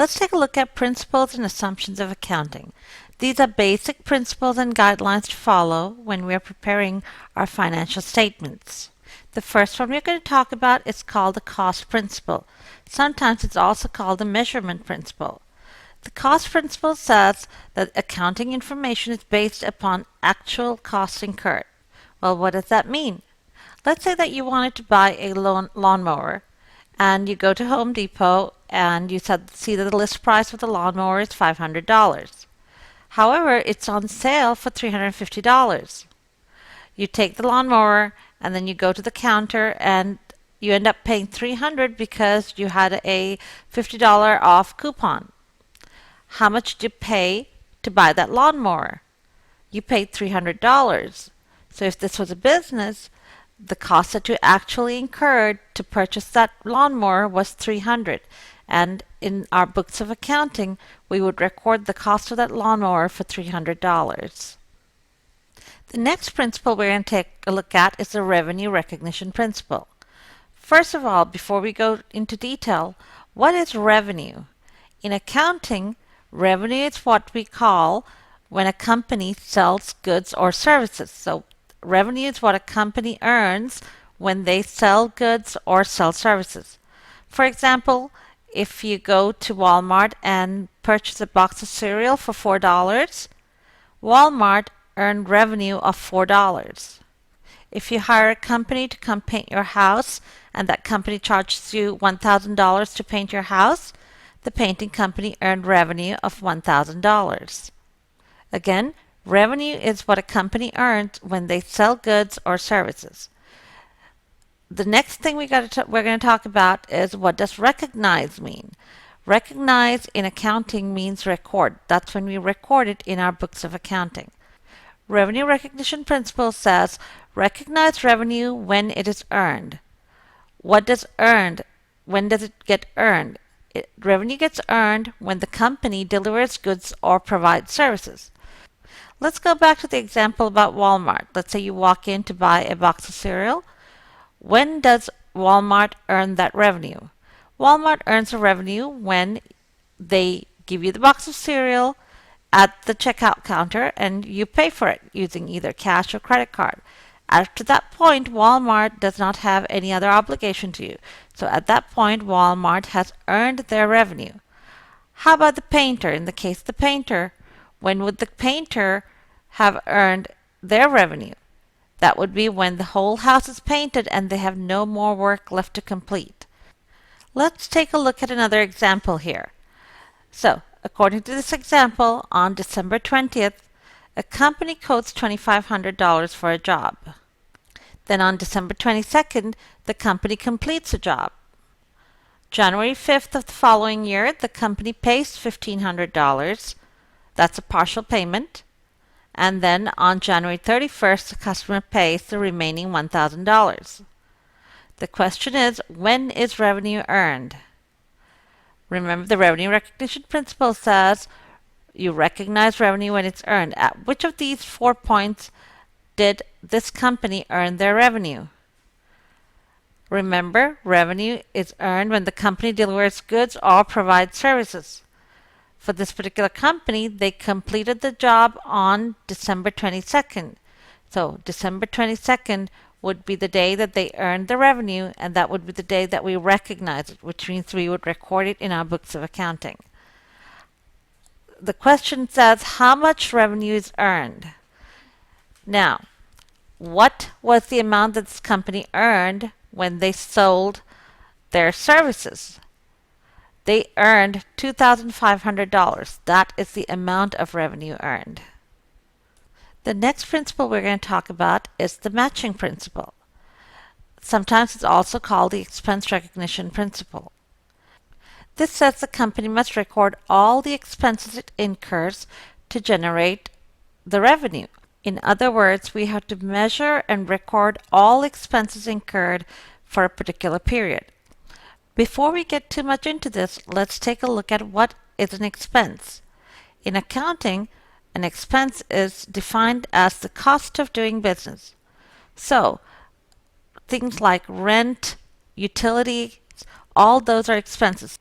Let's take a look at principles and assumptions of accounting. These are basic principles and guidelines to follow when we are preparing our financial statements. The first one we're going to talk about is called the cost principle. Sometimes it's also called the measurement principle. The cost principle says that accounting information is based upon actual costs incurred. Well, what does that mean? Let's say that you wanted to buy a lawnmower and you go to Home Depot and you see that the list price of the lawnmower is $500. However, it's on sale for $350. You take the lawnmower and then you go to the counter and you end up paying $300 because you had a $50 off coupon. How much did you pay to buy that lawnmower? You paid $300. So if this was a business, the cost that you actually incurred to purchase that lawnmower was $300. And in our books of accounting, we would record the cost of that lawnmower for $300. The next principle we're going to take a look at is the revenue recognition principle. First of all, before we go into detail, what is revenue? In accounting, revenue is what we call when a company sells goods or services. So revenue is what a company earns when they sell goods or sell services. For example, if you go to Walmart and purchase a box of cereal for $4, Walmart earned revenue of $4. If you hire a company to come paint your house and that company charges you $1,000 to paint your house, the painting company earned revenue of $1,000. Again, revenue is what a company earns when they sell goods or services. The next thing we're going to talk about is, what does recognize mean? Recognize in accounting means record. That's when we record it in our books of accounting. Revenue recognition principle says recognize revenue when it is earned. What does earned? When does it get earned? Revenue gets earned when the company delivers goods or provides services. Let's go back to the example about Walmart. Let's say you walk in to buy a box of cereal. When does Walmart earn that revenue? Walmart earns the revenue when they give you the box of cereal at the checkout counter and you pay for it using either cash or credit card. After that point, Walmart does not have any other obligation to you. So at that point, Walmart has earned their revenue. How about the painter? In the case of the painter, when would the painter have earned their revenue? That would be when the whole house is painted and they have no more work left to complete. Let's take a look at another example here. So, according to this example, on December 20th, a company quotes $2,500 for a job. Then on December 22nd, the company completes the job. January 5th of the following year, the company pays $1,500. That's a partial payment. And then on January 31st, the customer pays the remaining $1,000. The question is, when is revenue earned? Remember, the revenue recognition principle says you recognize revenue when it's earned. At which of these 4 points did this company earn their revenue? Remember, revenue is earned when the company delivers goods or provides services. For this particular company, they completed the job on December 22nd. So December 22nd would be the day that they earned the revenue, and that would be the day that we recognize it, which means we would record it in our books of accounting. The question says, how much revenue is earned? Now, what was the amount that this company earned when they sold their services? They earned $2,500. That is the amount of revenue earned. The next principle we're going to talk about is the matching principle. Sometimes it's also called the expense recognition principle. This says the company must record all the expenses it incurs to generate the revenue. In other words, we have to measure and record all expenses incurred for a particular period. Before we get too much into this, let's take a look at what is an expense. In accounting, an expense is defined as the cost of doing business. So, things like rent, utilities, all those are expenses.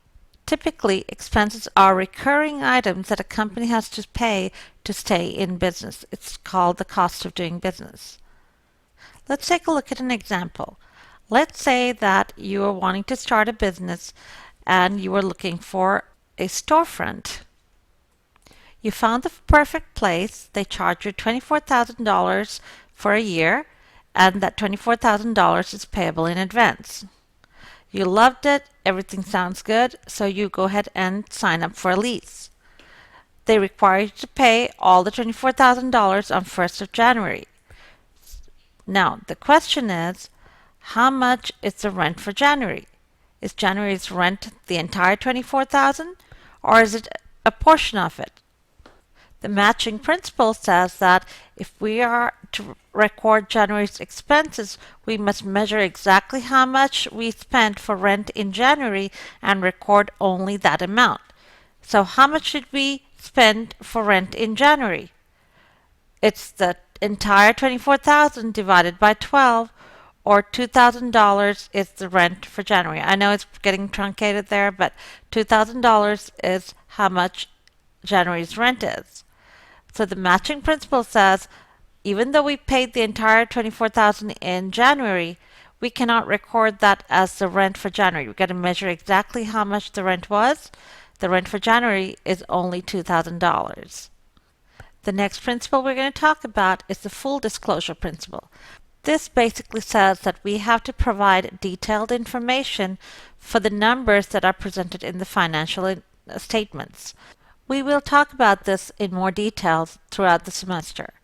Typically, expenses are recurring items that a company has to pay to stay in business. It's called the cost of doing business. Let's take a look at an example. Let's say that you are wanting to start a business and you are looking for a storefront. You found the perfect place. They charge you $24,000 for a year, and that $24,000 is payable in advance. You loved it, everything sounds good, so you go ahead and sign up for a lease. They require you to pay all the $24,000 on 1st of January. Now, the question is, how much is the rent for January? Is January's rent the entire $24,000 or is it a portion of it? The matching principle says that if we are to record January's expenses, we must measure exactly how much we spent for rent in January and record only that amount. So how much did we spend for rent in January? It's the entire $24,000 divided by 12, or $2,000 is the rent for January. I know it's getting truncated there, but $2,000 is how much January's rent is. So the matching principle says even though we paid the entire $24,000 in January, we cannot record that as the rent for January. We've got to measure exactly how much the rent was. The rent for January is only $2,000. The next principle we're going to talk about is the full disclosure principle. This basically says that we have to provide detailed information for the numbers that are presented in the financial statements. We will talk about this in more detail throughout the semester.